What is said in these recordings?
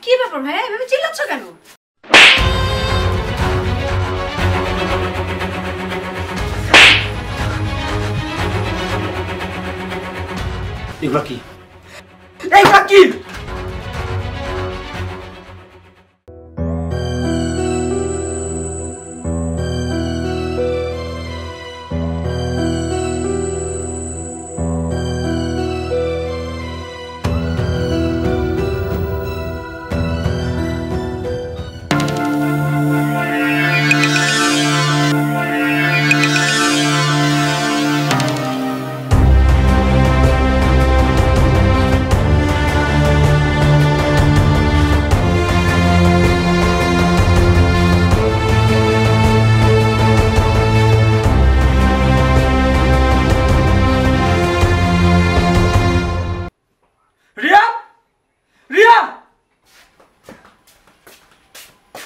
কি ব্যাপার ভাই, এভাবে চিল্লাচ্ছ কেন? এগুলা কি? এগুলা কি?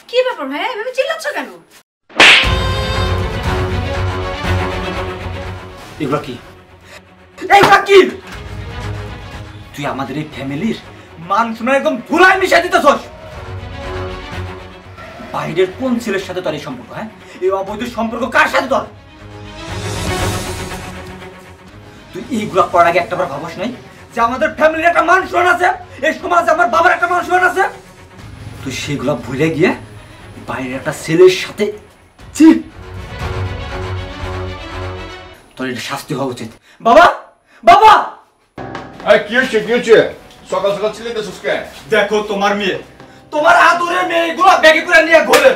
কি ব্যাপার ভাই, এভাবে চিল্লাচ্ছ কেন? এগুলা কি? এগুলা কি? তুই আমাদের এই ফ্যামিলির মান সম্মান একদম ধুলায় মিশিয়ে দিতেছস। বাইরের কোন ছেলের সাথে তোর এই সম্পর্ক? হ্যাঁ, এই অবৈধ সম্পর্ক কার সাথে তোর? তুই এইগুলা করার আগে একটাবার ভাবস নাই যে আমাদের ফ্যামিলির একটা মান সম্মান আছে, এই সমাজে আমার বাবার একটা মান সম্মান আছে? তুই সেগুলা ভুলে গিয়ে বাইরের একটা ছেলের সাথে তোর এটা শাস্তি হওয়া উচিত। বাবা, বাবা! কি হচ্ছে কি হচ্ছে? সকাল সকাল চিল্লাইতেছিস কেন? দেখো তোমার মেয়ে, তোমার আদরের মেয়েগুলো ব্যাগে করে নিয়ে ঘোরে,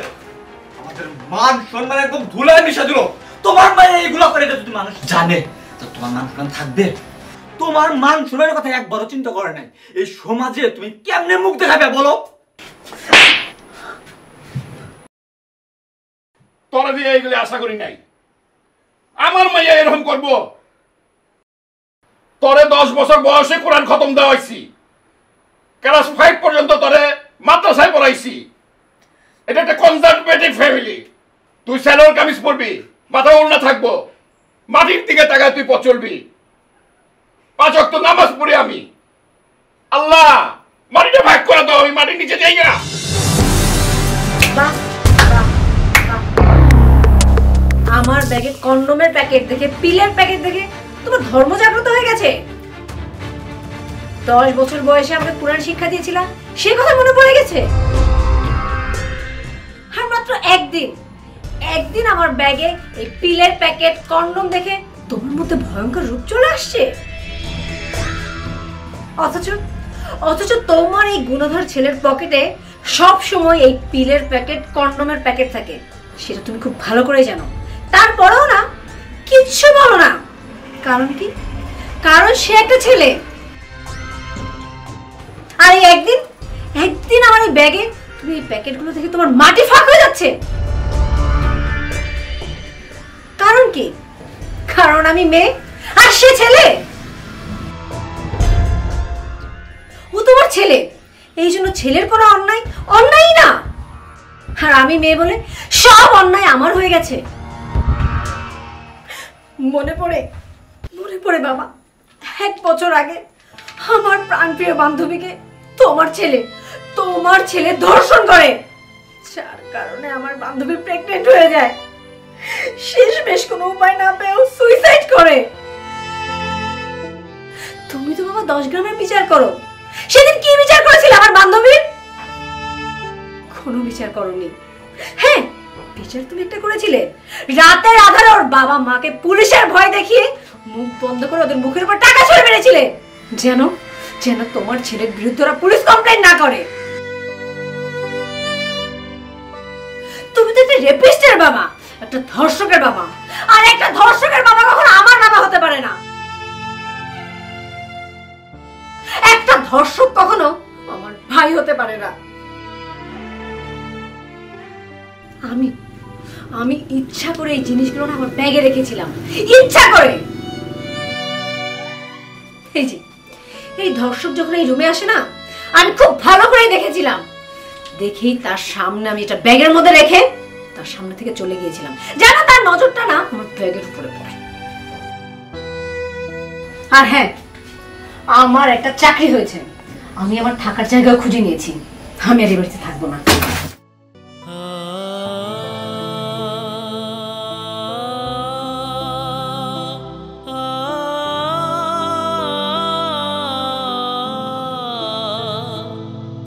আমাদের মান সম্মান একদম ধুলায় মিশে দিল। তোমার মেয়ে এইগুলো করে, এটা যদি মানুষ জানে তো তোমার মান সম্মান থাকবে? তোমার মান সম্মানের কথা একবারও চিন্তা করে নাই। এই সমাজে তুমি কেমনে মুখ দেখাবে বলো? তোরা দিয়ে এইগুলি আশা করি নাই। আমার মাইয়া এরকম করবো? তোরে 10 বছর বয়সে কোরআন খতম দেওয়া হয়েছি, ক্লাস 5 পর্যন্ত তোরে মাদ্রাসায় পড়াইছি। এটা একটা কনজারভেটিভ ফ্যামিলি। তুই স্যালোর কামিজ পরবি, মাথা ওড়না থাকবো, মাটির দিকে তাকায় তুই পথ চলবি। 5 ওয়াক্ত নামাজ পড়ি আমি। আল্লাহ মাটিটা ভাগ করে দাও, আমি মাটির নিচে যাই না। আমার ব্যাগে কন্ডোমের প্যাকেট দেখে, পিলের প্যাকেট দেখে তোমার ধর্ম জাগ্রত হয়ে গেছে? 10 বছর বয়সে আমাকে কোরআন শিক্ষা দিয়েছিলাম, সেই কথা মনে পড়ে গেছে? আর মাত্র একদিন আমার ব্যাগে এই পিলের প্যাকেট, কন্ডোম দেখে তোমার মধ্যে ভয়ঙ্কর রূপ চলে আসছে। অথচ তোমার এই গুণধর ছেলের পকেটে সব সময় এই পিলের প্যাকেট, কন্ডোমের প্যাকেট থাকে, সেটা তুমি খুব ভালো করে জানো। তারপরেও না কিচ্ছু বলো না। কারণ কি? কারণ সে একটা ছেলে। আর এই একদিন আমার এই ব্যাগে তুমি এই প্যাকেটগুলো দেখে তোমার মাটি ফাঁক হয়ে যাচ্ছে। কারণ কি? কারণ আমি মেয়ে আর সে ছেলে। ও তোমার ছেলে, এই জন্য ছেলের কোনো অন্যায় না। আর আমি মেয়ে বলে সব অন্যায় আমার হয়ে গেছে। মনে পড়ে বাবা, 1 বছর আগে আমার প্রাণপ্রিয় বান্ধবীকে তোমার ছেলে ধর্ষণ করে, যার কারণে আমার বান্ধবী প্রেগনেন্ট হয়ে যায়। শেষমেশ কোনো উপায় না পেয়েও সুইসাইড করে। তুমি তো বাবা 10 গ্রামের বিচার করো। সেদিন কি বিচার করেছিল আমার বান্ধবীর? কোনো বিচার করোনি। হ্যাঁ, বিচার তুমি একটা করেছিলে। রাতের আধারে ওর বাবা মাকে পুলিশের ভয় দেখিয়ে মুখ বন্ধ করে ওদের মুখের উপর টাকা ছুঁড়ে মেরেছিলে, যেন তোমার ছেলের বিরুদ্ধে ওরা পুলিশ কমপ্লেইন না করে। তুমি তো একটা রেপিস্টের বাবা, একটা ধর্ষকের বাবা। আর একটা ধর্ষকের বাবা কখনো আমার বাবা হতে পারে না। একটা ধর্ষক কখনো আমার ভাই হতে পারে না। আমি ইচ্ছা করে এই জিনিসগুলো না আমার ব্যাগে রেখেছিলাম, ইচ্ছা করে। এই ধর্ষক যখন এই রুমে আসে না, আমি খুব ভালো করে দেখেছিলাম। দেখেই তার সামনে আমি এটা ব্যাগের মধ্যে রেখে তার সামনে থেকে চলে গিয়েছিলাম, যেন তার নজরটা না আমার ব্যাগের উপরে পড়ে। আর হ্যাঁ, আমার একটা চাকরি হয়েছে, আমি আমার থাকার জায়গা খুঁজে নিয়েছি। আমি আর এই বাড়িতে থাকবো না।